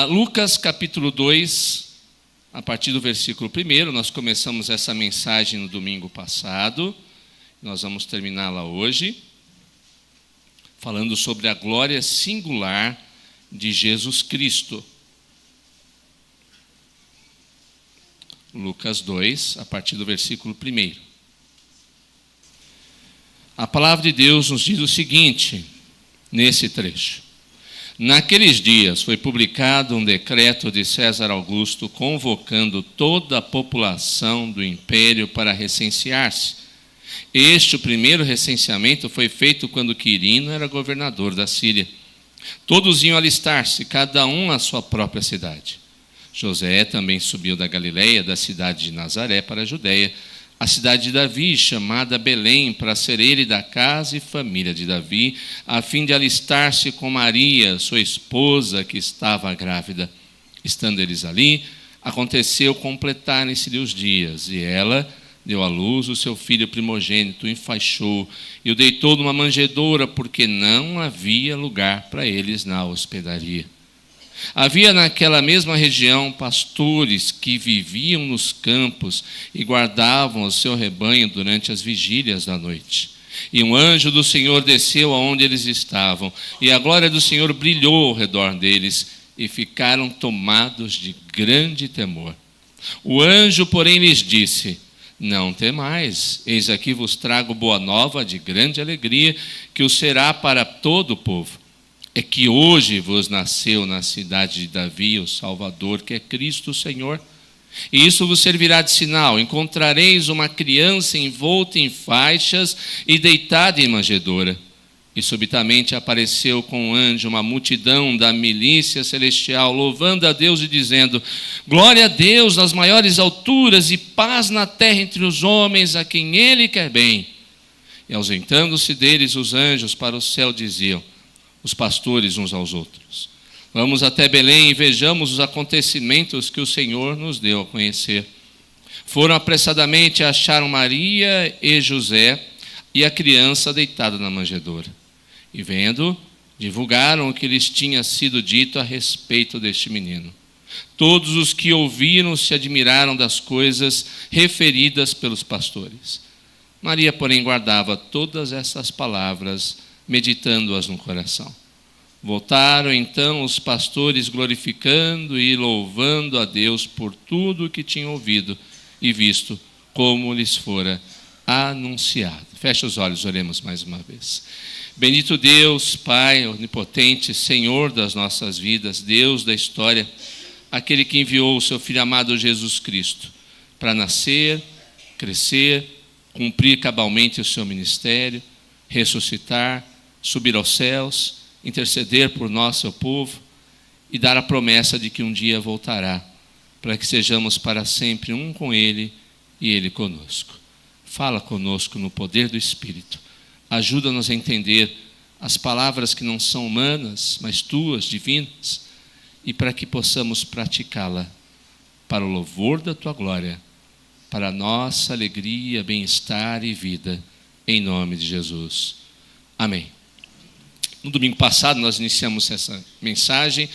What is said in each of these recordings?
Lucas capítulo 2, a partir do versículo 1, nós começamos essa mensagem no domingo passado, nós vamos terminá-la hoje, falando sobre a glória singular de Jesus Cristo. Lucas 2, a partir do versículo 1. A palavra de Deus nos diz o seguinte, nesse trecho. Naqueles dias foi publicado um decreto de César Augusto convocando toda a população do império para recensear-se. O primeiro recenseamento foi feito quando Quirino era governador da Síria. Todos iam alistar-se, cada um à sua própria cidade. José também subiu da Galileia, da cidade de Nazaré, para a Judeia, a cidade de Davi, chamada Belém, para ser ele da casa e família de Davi, a fim de alistar-se com Maria, sua esposa, que estava grávida. Estando eles ali, aconteceu completarem-se-lhe os dias, e ela deu à luz o seu filho primogênito, enfaixou e o deitou numa manjedoura, porque não havia lugar para eles na hospedaria. Havia naquela mesma região pastores que viviam nos campos e guardavam o seu rebanho durante as vigílias da noite. E um anjo do Senhor desceu aonde eles estavam, e a glória do Senhor brilhou ao redor deles, e ficaram tomados de grande temor. O anjo, porém, lhes disse: não temais, eis aqui vos trago boa nova de grande alegria, que o será para todo o povo. É que hoje vos nasceu na cidade de Davi o Salvador, que é Cristo o Senhor. E isso vos servirá de sinal: encontrareis uma criança envolta em faixas e deitada em manjedoura. E subitamente apareceu com um anjo uma multidão da milícia celestial, louvando a Deus e dizendo: glória a Deus nas maiores alturas e paz na terra entre os homens a quem Ele quer bem. E ausentando-se deles os anjos para o céu, diziam os pastores uns aos outros: vamos até Belém e vejamos os acontecimentos que o Senhor nos deu a conhecer. Foram apressadamente e acharam Maria e José e a criança deitada na manjedoura. E vendo, divulgaram o que lhes tinha sido dito a respeito deste menino. Todos os que ouviram se admiraram das coisas referidas pelos pastores. Maria, porém, guardava todas essas palavras, meditando-as no coração. Voltaram então os pastores glorificando e louvando a Deus por tudo o que tinham ouvido e visto, como lhes fora anunciado. Feche os olhos, oremos mais uma vez. Bendito Deus, Pai onipotente, Senhor das nossas vidas, Deus da história, aquele que enviou o seu Filho amado Jesus Cristo para nascer, crescer, cumprir cabalmente o seu ministério, ressuscitar, subir aos céus, interceder por nós, seu povo, e dar a promessa de que um dia voltará, para que sejamos para sempre um com Ele e Ele conosco. Fala conosco no poder do Espírito. Ajuda-nos a entender as palavras que não são humanas, mas tuas, divinas, e para que possamos praticá-la para o louvor da tua glória, para a nossa alegria, bem-estar e vida, em nome de Jesus. Amém. No domingo passado nós iniciamos essa mensagem,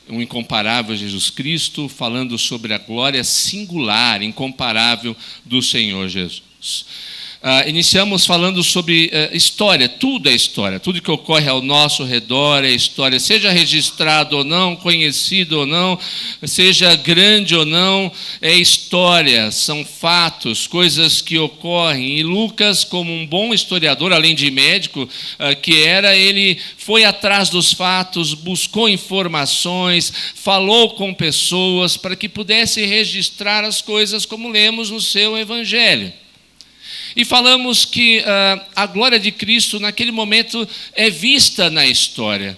um incomparável Jesus Cristo, falando sobre a glória singular, incomparável do Senhor Jesus. Iniciamos falando sobre história, tudo é história, tudo que ocorre ao nosso redor é história, seja registrado ou não, conhecido ou não, seja grande ou não, é história, são fatos, coisas que ocorrem. E Lucas, como um bom historiador, além de médico que era, ele foi atrás dos fatos, buscou informações, falou com pessoas para que pudesse registrar as coisas como lemos no seu evangelho. E falamos que a glória de Cristo naquele momento é vista na história.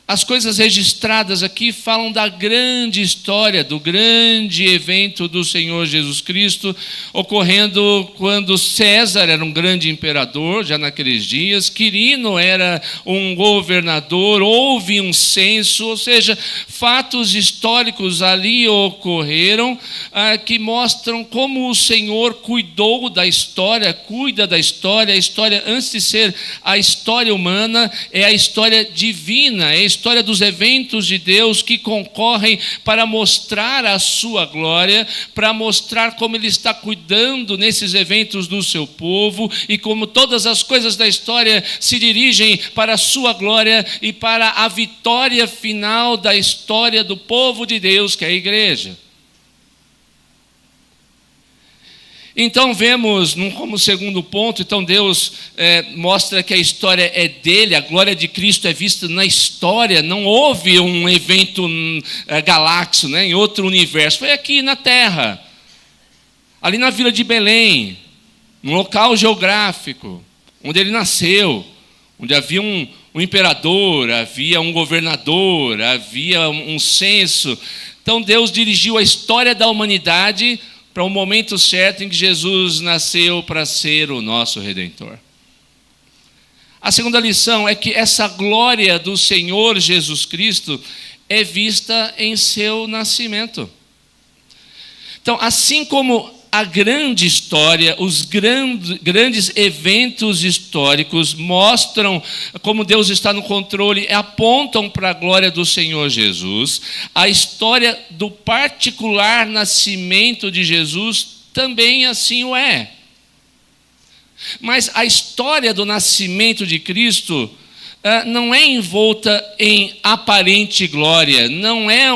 As coisas registradas aqui falam da grande história, do grande evento do Senhor Jesus Cristo, ocorrendo quando César era um grande imperador, já naqueles dias, Quirino era um governador, houve um censo, ou seja, fatos históricos ali ocorreram que mostram como o Senhor cuidou da história, cuida da história. A história, antes de ser a história humana, é a história divina, é a história dos eventos de Deus que concorrem para mostrar a sua glória, para mostrar como Ele está cuidando nesses eventos do seu povo e como todas as coisas da história se dirigem para a sua glória e para a vitória final da história do povo de Deus, que é a igreja. Então vemos, como segundo ponto, então Deus mostra que a história é dele, a glória de Cristo é vista na história, não houve um evento galáxio, né, em outro universo, foi aqui na Terra, ali na vila de Belém, num local geográfico, onde ele nasceu, onde havia um imperador, havia um governador, havia um censo. Então Deus dirigiu a história da humanidade para o momento certo em que Jesus nasceu para ser o nosso Redentor. A segunda lição é que essa glória do Senhor Jesus Cristo é vista em seu nascimento. Então, assim como a grande história, os grandes eventos históricos mostram como Deus está no controle, apontam para a glória do Senhor Jesus, a história do particular nascimento de Jesus também assim o é. Mas a história do nascimento de Cristo não é envolta em aparente glória, não é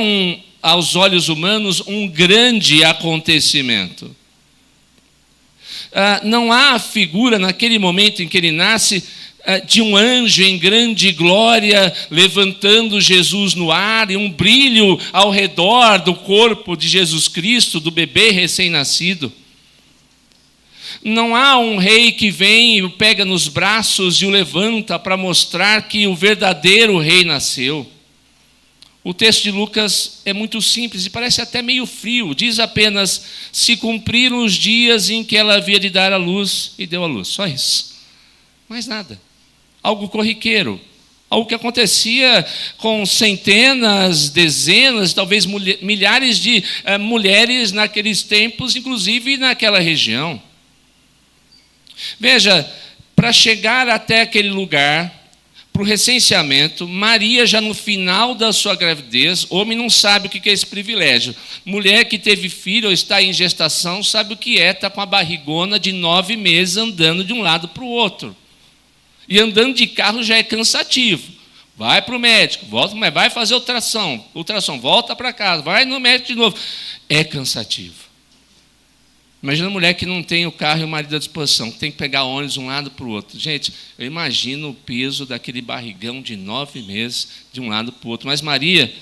aos olhos humanos um grande acontecimento. Não há a figura naquele momento em que ele nasce de um anjo em grande glória levantando Jesus no ar e um brilho ao redor do corpo de Jesus Cristo, do bebê recém-nascido. Não há um rei que vem e o pega nos braços e o levanta para mostrar que o verdadeiro rei nasceu. O texto de Lucas é muito simples e parece até meio frio. Diz apenas: se cumpriram os dias em que ela havia de dar à luz, e deu à luz. Só isso. Mais nada. Algo corriqueiro. Algo que acontecia com centenas, dezenas, talvez milhares de mulheres naqueles tempos, inclusive naquela região. Veja, para chegar até aquele lugar, para o recenseamento, Maria já no final da sua gravidez, homem não sabe o que é esse privilégio. Mulher que teve filho ou está em gestação sabe o que é estar com a barrigona de 9 meses andando de um lado para o outro. E andando de carro já é cansativo. Vai para o médico, volta, mas vai fazer ultrassom, volta para casa, vai no médico de novo. É cansativo. Imagina a mulher que não tem o carro e o marido à disposição, que tem que pegar ônibus de um lado para o outro. Gente, eu imagino o peso daquele barrigão de 9 meses de um lado para o outro. Mas Maria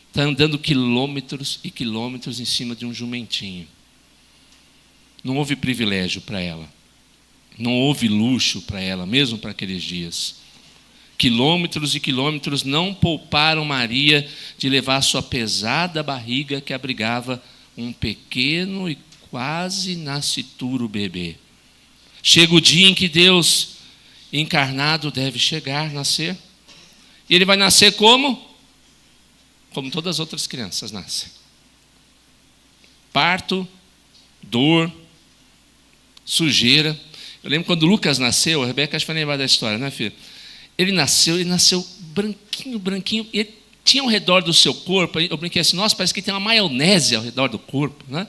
está andando quilômetros e quilômetros em cima de um jumentinho. Não houve privilégio para ela. Não houve luxo para ela, mesmo para aqueles dias. Quilômetros e quilômetros não pouparam Maria de levar a sua pesada barriga que abrigava um pequeno e quase nascituro bebê. Chega o dia em que Deus encarnado deve chegar, nascer. E ele vai nascer como? Como todas as outras crianças nascem. Parto, dor, sujeira. Eu lembro quando Lucas nasceu, a Rebeca acho que vai lembrar da história, né, filha? Ele nasceu branquinho, e ele tinha ao redor do seu corpo, eu brinquei assim, nossa, parece que tem uma maionese ao redor do corpo, né?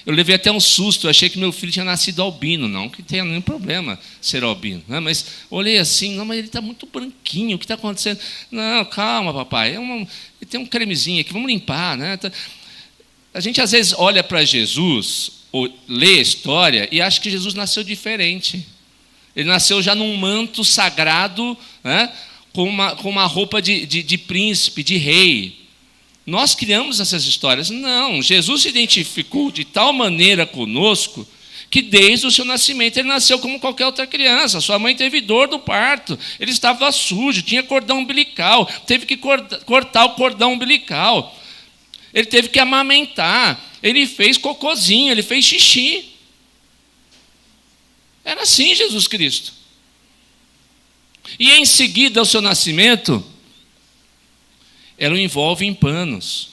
Eu levei até um susto, eu achei que meu filho tinha nascido albino, não que tenha nenhum problema ser albino, né? Mas olhei assim, não, mas ele está muito branquinho, o que está acontecendo? Não, calma, papai, ele tem um cremezinho aqui, vamos limpar, né? A gente às vezes olha para Jesus, ou lê a história, e acha que Jesus nasceu diferente. Ele nasceu já num manto sagrado, né? com uma roupa de príncipe, de rei. Nós criamos essas histórias. Não, Jesus se identificou de tal maneira conosco que desde o seu nascimento ele nasceu como qualquer outra criança. Sua mãe teve dor do parto, ele estava sujo, tinha cordão umbilical, teve que cortar o cordão umbilical, ele teve que amamentar, ele fez cocôzinho, ele fez xixi. Era assim Jesus Cristo. E em seguida ao seu nascimento, ela o envolve em panos,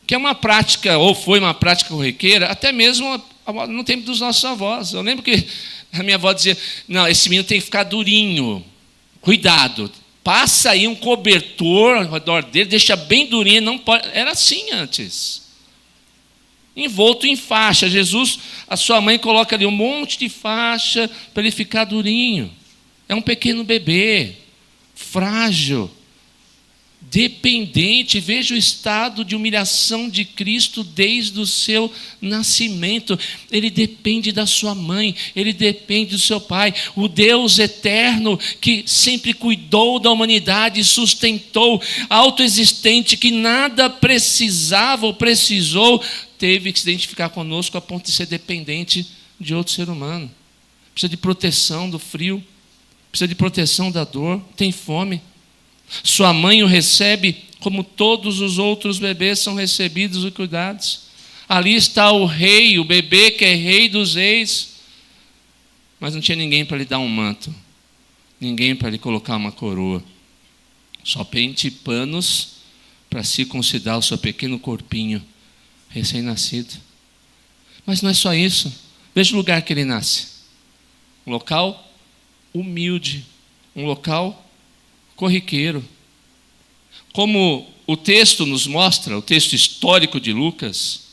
que é uma prática, ou foi uma prática corriqueira, até mesmo no tempo dos nossos avós. Eu lembro que a minha avó dizia, não, esse menino tem que ficar durinho, cuidado, Passa aí um cobertor ao redor dele, deixa bem durinho, não pode. Era assim antes. Envolto em faixa. Jesus, a sua mãe coloca ali um monte de faixa para ele ficar durinho. É um pequeno bebê, frágil, dependente. Veja o estado de humilhação de Cristo desde o seu nascimento. Ele depende da sua mãe, ele depende do seu pai. O Deus eterno que sempre cuidou da humanidade, sustentou, autoexistente, que nada precisava ou precisou, teve que se identificar conosco a ponto de ser dependente de outro ser humano. Precisa de proteção do frio, precisa de proteção da dor, tem fome. Sua mãe o recebe como todos os outros bebês são recebidos e cuidados. Ali está o rei, o bebê que é rei dos reis. Mas não tinha ninguém para lhe dar um manto, ninguém para lhe colocar uma coroa. Somente panos para circuncidar o seu pequeno corpinho recém-nascido. Mas não é só isso. Veja o lugar que ele nasce. Um local humilde, um local corriqueiro. Como o texto nos mostra, o texto histórico de Lucas,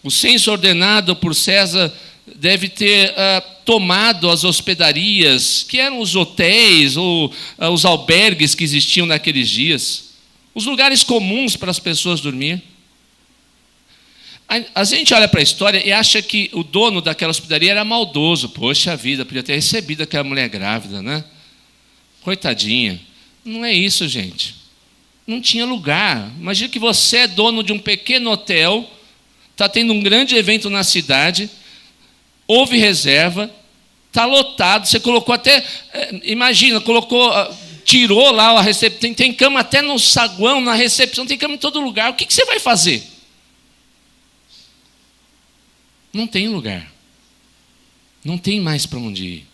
o censo ordenado por César deve ter tomado as hospedarias, que eram os hotéis ou os albergues que existiam naqueles dias, os lugares comuns para as pessoas dormir. A gente olha para a história e acha que o dono daquela hospedaria era maldoso. Poxa vida, podia ter recebido aquela mulher grávida, né? Coitadinha. Não é isso, gente. Não tinha lugar. Imagina que você é dono de um pequeno hotel, está tendo um grande evento na cidade, houve reserva, está lotado, você colocou até, imagina, tirou lá a recepção, tem cama até no saguão, na recepção, tem cama em todo lugar. O que você vai fazer? Não tem lugar. Não tem mais para onde ir.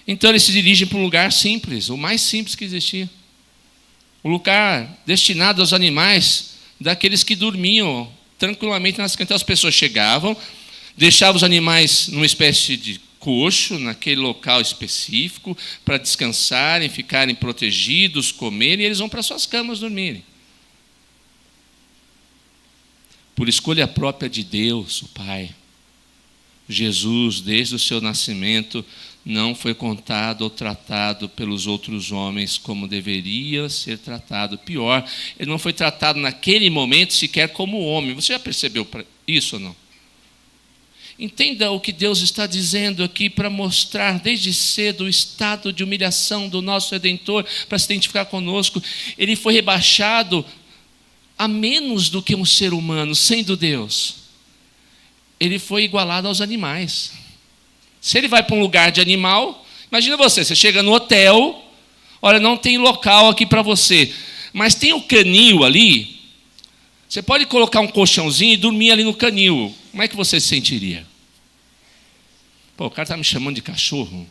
Então eles se dirigem para um lugar simples, o mais simples que existia. O lugar destinado aos animais daqueles que dormiam tranquilamente nas camas. Então as pessoas chegavam, deixavam os animais numa espécie de coxo, naquele local específico, para descansarem, ficarem protegidos, comerem, e eles vão para suas camas dormirem. Por escolha própria de Deus, o Pai, Jesus, desde o seu nascimento, não foi contado ou tratado pelos outros homens como deveria ser tratado. Pior, ele não foi tratado naquele momento sequer como homem. Você já percebeu isso ou não? Entenda o que Deus está dizendo aqui para mostrar desde cedo o estado de humilhação do nosso Redentor, para se identificar conosco. Ele foi rebaixado a menos do que um ser humano, sendo Deus. Ele foi igualado aos animais. Se ele vai para um lugar de animal, imagina você chega no hotel, olha, não tem local aqui para você, mas tem um canil ali, você pode colocar um colchãozinho e dormir ali no canil. Como é que você se sentiria? Pô, o cara está me chamando de cachorro?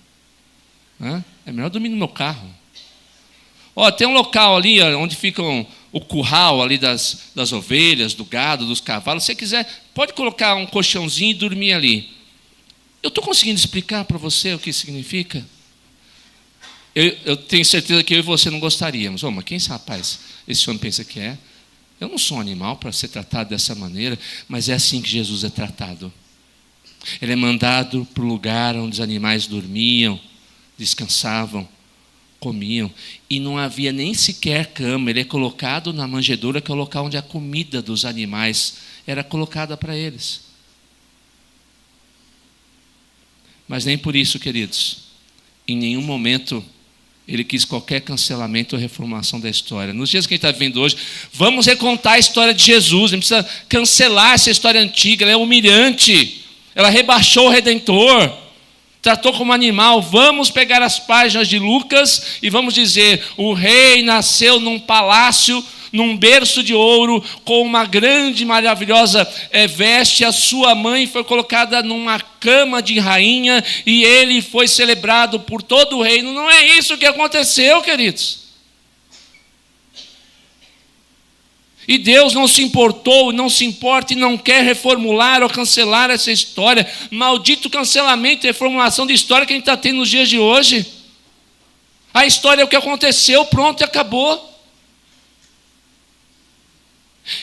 É melhor dormir no meu carro. Ó, tem um local ali onde ficam o curral ali das ovelhas, do gado, dos cavalos. Se você quiser, pode colocar um colchãozinho e dormir ali. Eu estou conseguindo explicar para você o que significa? Eu tenho certeza que eu e você não gostaríamos. Mas quem esse rapaz, esse homem pensa que é? Eu não sou um animal para ser tratado dessa maneira, mas é assim que Jesus é tratado. Ele é mandado para o lugar onde os animais dormiam, descansavam, comiam, e não havia nem sequer cama. Ele é colocado na manjedoura, que é o local onde a comida dos animais era colocada para eles. Mas nem por isso, queridos, em nenhum momento ele quis qualquer cancelamento ou reformulação da história. Nos dias que a gente está vivendo hoje, vamos recontar a história de Jesus. A gente precisa cancelar essa história antiga, ela é humilhante, ela rebaixou o Redentor, tratou como animal. Vamos pegar as páginas de Lucas e vamos dizer: o rei nasceu num palácio, num berço de ouro, com uma grande, maravilhosa veste. A sua mãe foi colocada numa cama de rainha e ele foi celebrado por todo o reino. Não é isso que aconteceu, queridos. E Deus não se importou, não se importa e não quer reformular ou cancelar essa história. Maldito cancelamento e reformulação de história que a gente está tendo nos dias de hoje. A história é o que aconteceu, pronto, e acabou.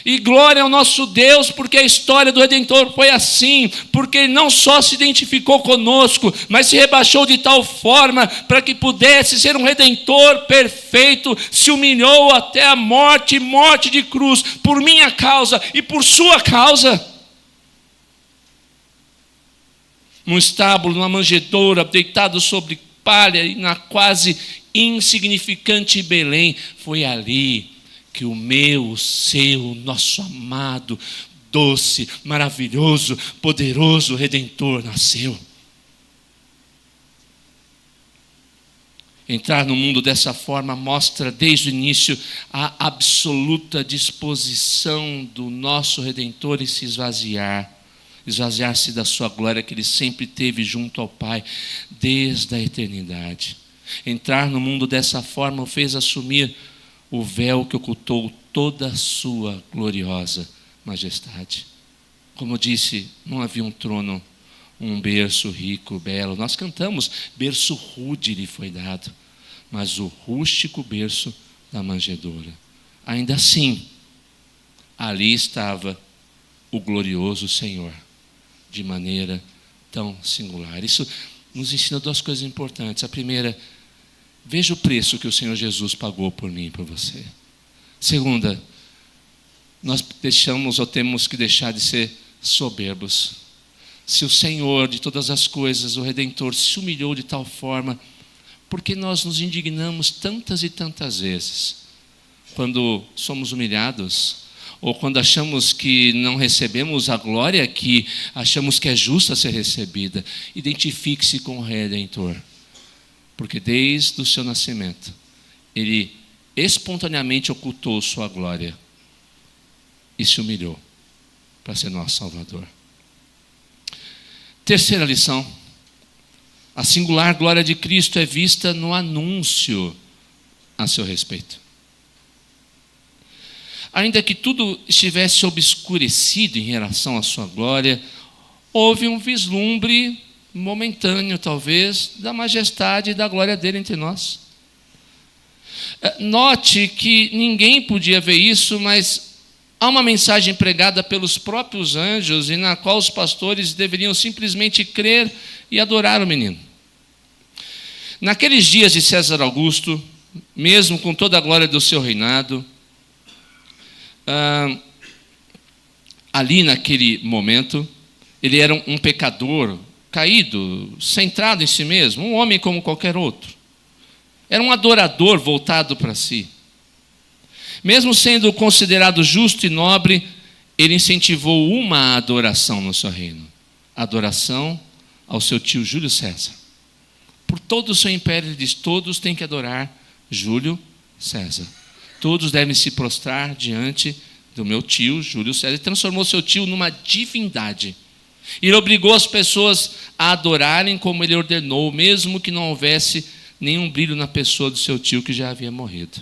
E glória ao nosso Deus, porque a história do Redentor foi assim, porque Ele não só se identificou conosco, mas se rebaixou de tal forma para que pudesse ser um Redentor perfeito, se humilhou até a morte, morte de cruz, por minha causa e por sua causa. Num estábulo, numa manjedoura, deitado sobre palha e na quase insignificante Belém, foi ali que o meu, o seu, o nosso amado, doce, maravilhoso, poderoso Redentor nasceu. Entrar no mundo dessa forma mostra desde o início a absoluta disposição do nosso Redentor em se esvaziar-se da sua glória que Ele sempre teve junto ao Pai, desde a eternidade. Entrar no mundo dessa forma o fez assumir o véu que ocultou toda a sua gloriosa majestade. Como disse, não havia um trono, um berço rico, belo. Nós cantamos, berço rude lhe foi dado, mas o rústico berço da manjedoura. Ainda assim, ali estava o glorioso Senhor, de maneira tão singular. Isso nos ensina duas coisas importantes. A primeira, veja o preço que o Senhor Jesus pagou por mim e por você. Segunda, nós deixamos ou temos que deixar de ser soberbos. Se o Senhor de todas as coisas, o Redentor, se humilhou de tal forma, por que nós nos indignamos tantas e tantas vezes quando somos humilhados? Ou quando achamos que não recebemos a glória que achamos que é justa ser recebida? Identifique-se com o Redentor. Porque desde o seu nascimento, Ele espontaneamente ocultou sua glória e se humilhou para ser nosso Salvador. Terceira lição: a singular glória de Cristo é vista no anúncio a seu respeito. Ainda que tudo estivesse obscurecido em relação à sua glória, houve um vislumbre momentâneo, talvez, da majestade e da glória dele entre nós. Note que ninguém podia ver isso, mas há uma mensagem pregada pelos próprios anjos e na qual os pastores deveriam simplesmente crer e adorar o menino. Naqueles dias de César Augusto, mesmo com toda a glória do seu reinado, ali naquele momento, ele era um pecador caído, centrado em si mesmo, um homem como qualquer outro. Era um adorador voltado para si. Mesmo sendo considerado justo e nobre, ele incentivou uma adoração no seu reino. A adoração ao seu tio Júlio César. Por todo o seu império, ele diz, todos têm que adorar Júlio César. Todos devem se prostrar diante do meu tio Júlio César. Ele transformou seu tio numa divindade. Ele obrigou as pessoas a adorarem como ele ordenou, mesmo que não houvesse nenhum brilho na pessoa do seu tio que já havia morrido.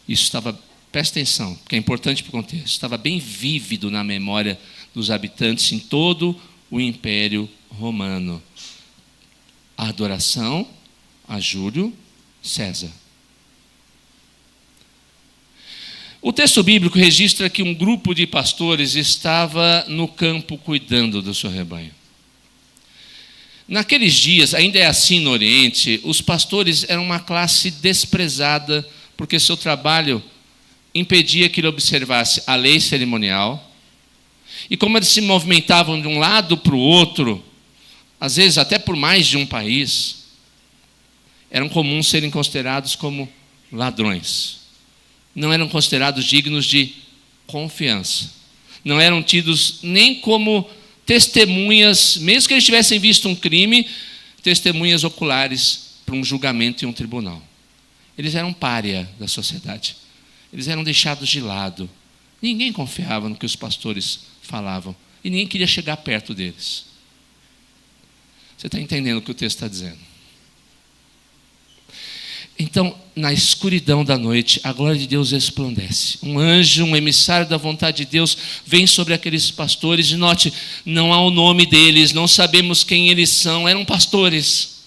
Isso estava, presta atenção, porque é importante para o contexto, estava bem vívido na memória dos habitantes em todo o Império Romano. A adoração a Júlio César. O texto bíblico registra que um grupo de pastores estava no campo cuidando do seu rebanho. Naqueles dias, ainda é assim no Oriente, os pastores eram uma classe desprezada, porque seu trabalho impedia que ele observasse a lei cerimonial. E como eles se movimentavam de um lado para o outro, às vezes até por mais de um país, eram comuns serem considerados como ladrões. Não eram considerados dignos de confiança. Não eram tidos nem como testemunhas, mesmo que eles tivessem visto um crime, testemunhas oculares para um julgamento em um tribunal. Eles eram pária da sociedade. Eles eram deixados de lado. Ninguém confiava no que os pastores falavam. E ninguém queria chegar perto deles. Você está entendendo o que o texto está dizendo? Então, na escuridão da noite, a glória de Deus resplandece. Um anjo, um emissário da vontade de Deus, vem sobre aqueles pastores. E note, não há o nome deles, não sabemos quem eles são. Eram pastores.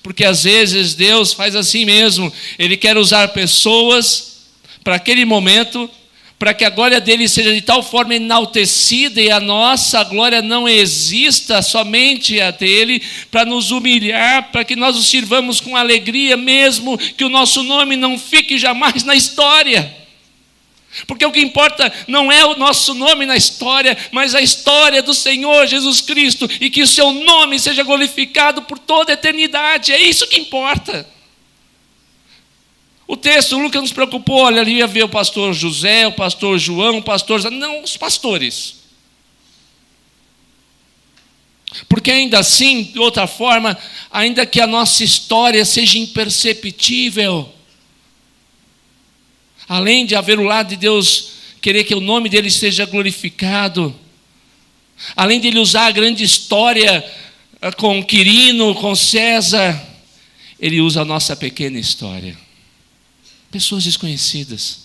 Porque às vezes Deus faz assim mesmo. Ele quer usar pessoas para aquele momento, para que a glória dele seja de tal forma enaltecida e a nossa glória não exista, somente a dele, para nos humilhar, para que nós o sirvamos com alegria, mesmo que o nosso nome não fique jamais na história. Porque o que importa não é o nosso nome na história, mas a história do Senhor Jesus Cristo, e que o seu nome seja glorificado por toda a eternidade. É isso que importa. O texto, o Lucas nos preocupou, olha, ali ia ver o pastor José, o pastor João, o pastor... Não, os pastores. Porque ainda assim, de outra forma, ainda que a nossa história seja imperceptível, além de haver o lado de Deus querer que o nome dele seja glorificado, além de ele usar a grande história com Quirino, com César, ele usa a nossa pequena história. Pessoas desconhecidas,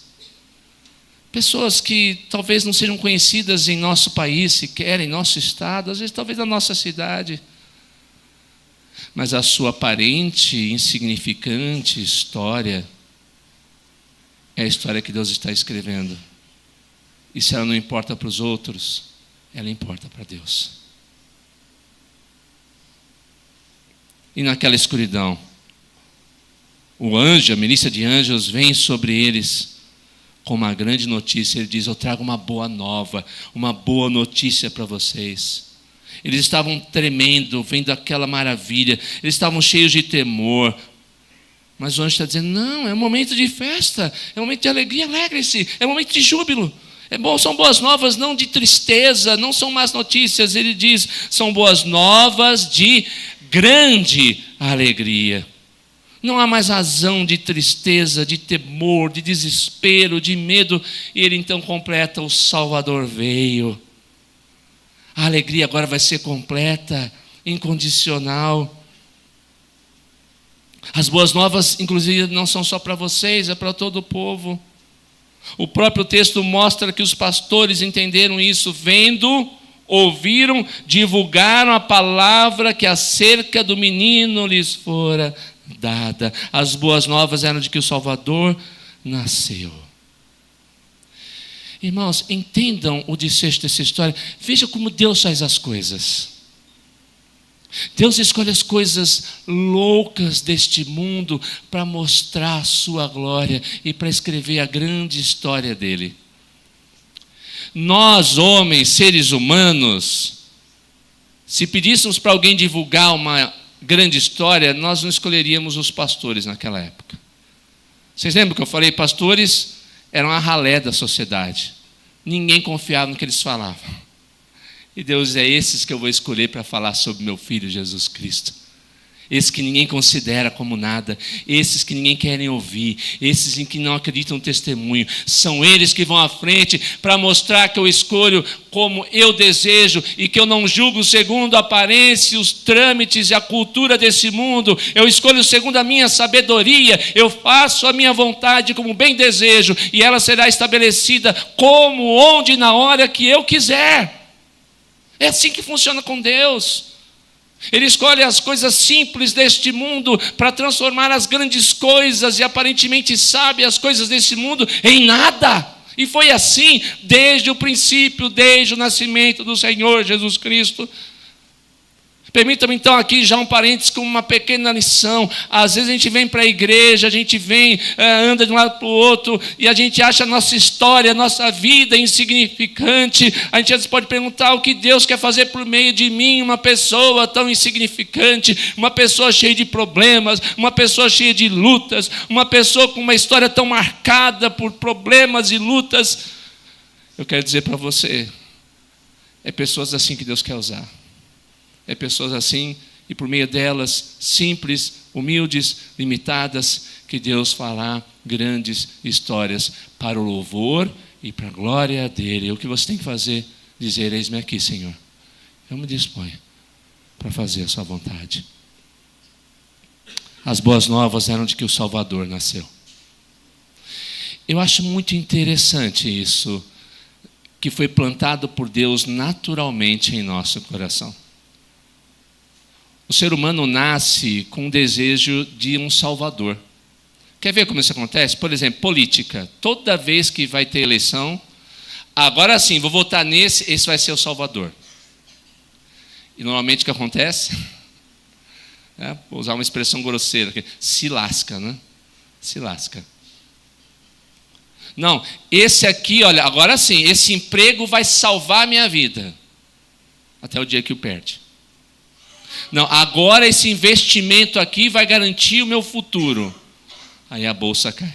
pessoas que talvez não sejam conhecidas em nosso país sequer, em nosso estado, às vezes talvez na nossa cidade, mas a sua aparente, insignificante história é a história que Deus está escrevendo. E se ela não importa para os outros, ela importa para Deus. E naquela escuridão, o anjo, a milícia de anjos, vem sobre eles com uma grande notícia. Ele diz: eu trago uma boa nova, uma boa notícia para vocês. Eles estavam tremendo, vendo aquela maravilha, eles estavam cheios de temor. Mas o anjo está dizendo: não, é um momento de festa, é um momento de alegria, alegre-se, é um momento de júbilo. É bom, são boas novas, não de tristeza, não são más notícias. Ele diz: são boas novas de grande alegria. Não há mais razão de tristeza, de temor, de desespero, de medo. E ele então completa: o Salvador veio. A alegria agora vai ser completa, incondicional. As boas novas, inclusive, não são só para vocês, é para todo o povo. O próprio texto mostra que os pastores entenderam isso, vendo, ouviram, divulgaram a palavra que acerca do menino lhes fora dada. As boas novas eram de que o Salvador nasceu. Irmãos, entendam o desfecho dessa história. Veja como Deus faz as coisas. Deus escolhe as coisas loucas deste mundo para mostrar a sua glória e para escrever a grande história dele. Nós, homens, seres humanos, se pedíssemos para alguém divulgar uma grande história, nós não escolheríamos os pastores naquela época. Vocês lembram que eu falei? Pastores eram a ralé da sociedade. Ninguém confiava no que eles falavam. E Deus: é esses que eu vou escolher para falar sobre meu Filho Jesus Cristo. Esses que ninguém considera como nada, esses que ninguém querem ouvir, esses em que não acreditam no testemunho, são eles que vão à frente para mostrar que eu escolho como eu desejo e que eu não julgo segundo a aparência, os trâmites e a cultura desse mundo. Eu escolho segundo a minha sabedoria, eu faço a minha vontade como bem desejo e ela será estabelecida como, onde e na hora que eu quiser. É assim que funciona com Deus. Ele escolhe as coisas simples deste mundo para transformar as grandes coisas e aparentemente sábias coisas deste mundo em nada. E foi assim desde o princípio, desde o nascimento do Senhor Jesus Cristo. Permita-me então aqui já um parênteses com uma pequena lição. Às vezes a gente vem para a igreja, a gente vem, anda de um lado para o outro e a gente acha a nossa história, a nossa vida insignificante. A gente às vezes pode perguntar o que Deus quer fazer por meio de mim, uma pessoa tão insignificante, uma pessoa cheia de problemas, uma pessoa cheia de lutas, uma pessoa com uma história tão marcada por problemas e lutas. Eu quero dizer para você, é pessoas assim que Deus quer usar. É pessoas assim, e por meio delas, simples, humildes, limitadas, que Deus fará grandes histórias para o louvor e para a glória dele. O que você tem que fazer? Dizer: eis-me aqui, Senhor. Eu me disponho para fazer a sua vontade. As boas novas eram de que o Salvador nasceu. Eu acho muito interessante isso, que foi plantado por Deus naturalmente em nosso coração. O ser humano nasce com o desejo de um salvador. Quer ver como isso acontece? Por exemplo, política. Toda vez que vai ter eleição, agora sim, vou votar nesse, esse vai ser o salvador. E normalmente o que acontece? Vou usar uma expressão grosseira aqui. Se lasca, né? Se lasca. Não, esse aqui, olha, agora sim, esse emprego vai salvar a minha vida. Até o dia que o perde. Não, agora esse investimento aqui vai garantir o meu futuro. Aí a bolsa cai.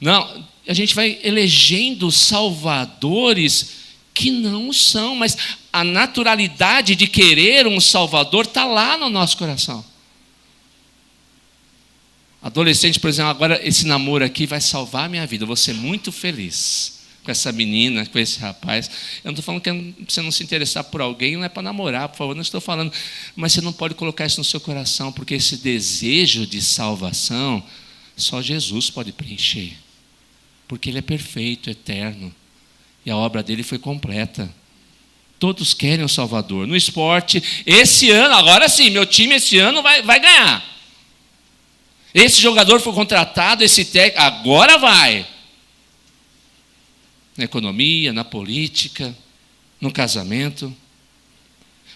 Não, a gente vai elegendo salvadores que não são, mas a naturalidade de querer um salvador está lá no nosso coração. Adolescente, por exemplo, agora esse namoro aqui vai salvar a minha vida. Eu vou ser muito feliz com essa menina, com esse rapaz. Eu não estou falando que você não se interessar por alguém, não é para namorar, por favor, não estou falando. Mas você não pode colocar isso no seu coração, porque esse desejo de salvação, só Jesus pode preencher. Porque Ele é perfeito, eterno. E a obra dele foi completa. Todos querem um Salvador. No esporte, esse ano, agora sim, meu time esse ano vai ganhar. Esse jogador foi contratado, esse técnico, agora vai. Na economia, na política, no casamento.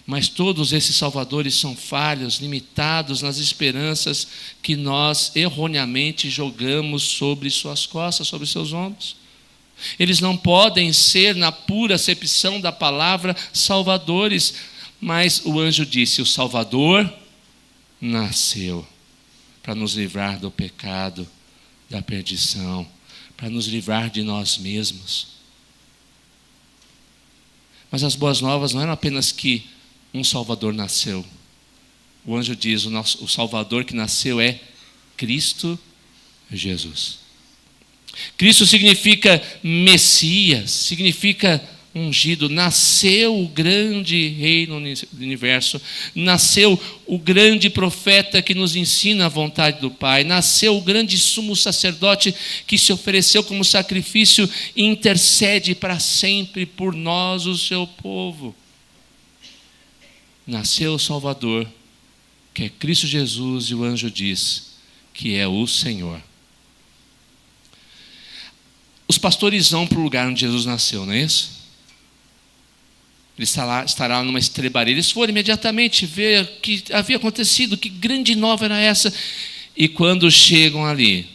Mas todos esses salvadores são falhos, limitados nas esperanças que nós erroneamente jogamos sobre suas costas, sobre seus ombros. Eles não podem ser, na pura acepção da palavra, salvadores. Mas o anjo disse: o Salvador nasceu para nos livrar do pecado, da perdição, para nos livrar de nós mesmos. Mas as boas novas não eram apenas que um Salvador nasceu. O anjo diz: o Salvador que nasceu é Cristo Jesus. Cristo significa Messias, significa ungido. Nasceu o grande rei no universo, nasceu o grande profeta que nos ensina a vontade do Pai, nasceu o grande sumo sacerdote que se ofereceu como sacrifício e intercede para sempre por nós, o seu povo. Nasceu o Salvador, que é Cristo Jesus, e o anjo diz que é o Senhor. Os pastores vão para o lugar onde Jesus nasceu, não é isso? Ele estará numa estrebaria. Eles foram imediatamente ver o que havia acontecido, que grande nova era essa. E quando chegam ali,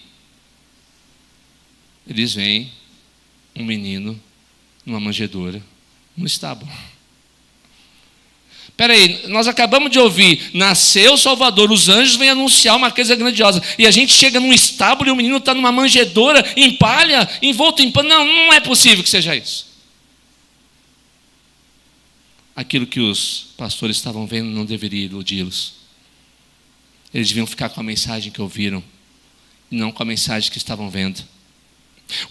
eles veem um menino numa manjedoura, no estábulo. Espera aí, nós acabamos de ouvir, nasceu o Salvador, os anjos vêm anunciar uma coisa grandiosa, e a gente chega num estábulo e o menino está numa manjedoura, em palha, envolto em pano. Não é possível que seja isso. Aquilo que os pastores estavam vendo não deveria iludi-los. Eles deviam ficar com a mensagem que ouviram, e não com a mensagem que estavam vendo.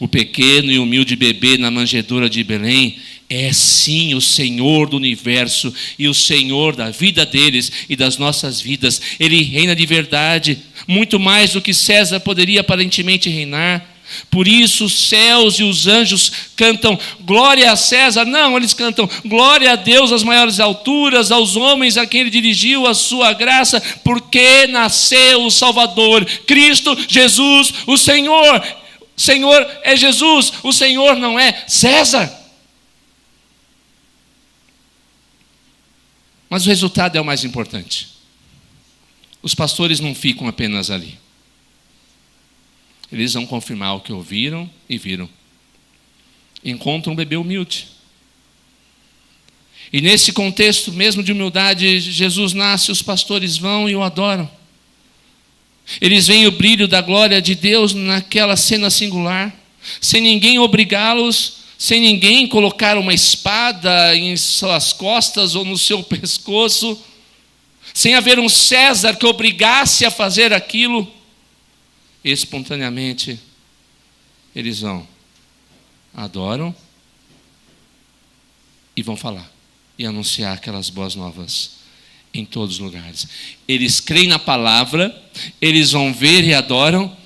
O pequeno e humilde bebê na manjedoura de Belém é sim o Senhor do universo e o Senhor da vida deles e das nossas vidas. Ele reina de verdade, muito mais do que César poderia aparentemente reinar. Por isso os céus e os anjos cantam glória a César. Não, eles cantam glória a Deus às maiores alturas, aos homens a quem Ele dirigiu a sua graça, porque nasceu o Salvador, Cristo Jesus, o Senhor. Senhor é Jesus, o Senhor não é César. Mas o resultado é o mais importante. Os pastores não ficam apenas ali. Eles vão confirmar o que ouviram e viram. Encontram um bebê humilde. E nesse contexto mesmo de humildade, Jesus nasce, os pastores vão e o adoram. Eles veem o brilho da glória de Deus naquela cena singular, sem ninguém obrigá-los, sem ninguém colocar uma espada em suas costas ou no seu pescoço, sem haver um César que obrigasse a fazer aquilo. Espontaneamente, eles vão, adoram e vão falar e anunciar aquelas boas novas em todos os lugares. Eles creem na palavra, eles vão ver e adoram,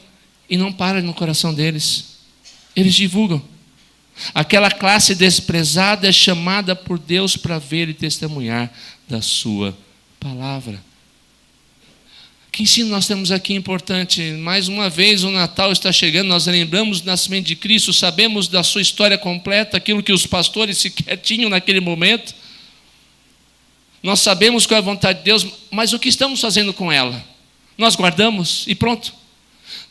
e não para no coração deles. Eles divulgam. Aquela classe desprezada é chamada por Deus para ver e testemunhar da sua palavra. Que ensino nós temos aqui importante? Mais uma vez o Natal está chegando, nós lembramos do nascimento de Cristo, sabemos da sua história completa, aquilo que os pastores sequer tinham naquele momento. Nós sabemos qual é a vontade de Deus, mas o que estamos fazendo com ela? Nós guardamos e pronto.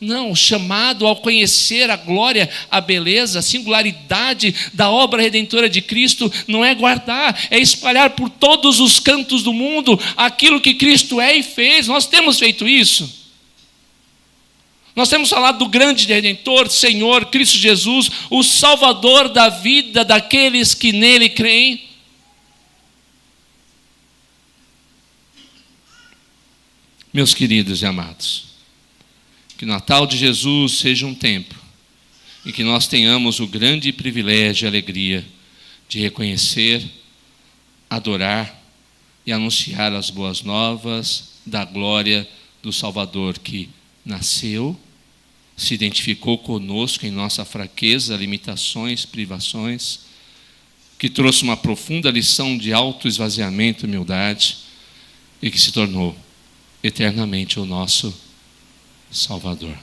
Não, o chamado ao conhecer a glória, a beleza, a singularidade da obra redentora de Cristo não é guardar, é espalhar por todos os cantos do mundo aquilo que Cristo é e fez. Nós temos feito isso. Nós temos falado do grande Redentor, Senhor, Cristo Jesus, o Salvador da vida daqueles que nele creem. Meus queridos e amados, que o Natal de Jesus seja um tempo em que nós tenhamos o grande privilégio e alegria de reconhecer, adorar e anunciar as boas novas da glória do Salvador que nasceu, se identificou conosco em nossa fraqueza, limitações, privações, que trouxe uma profunda lição de autoesvaziamento e humildade e que se tornou eternamente o nosso Salvador.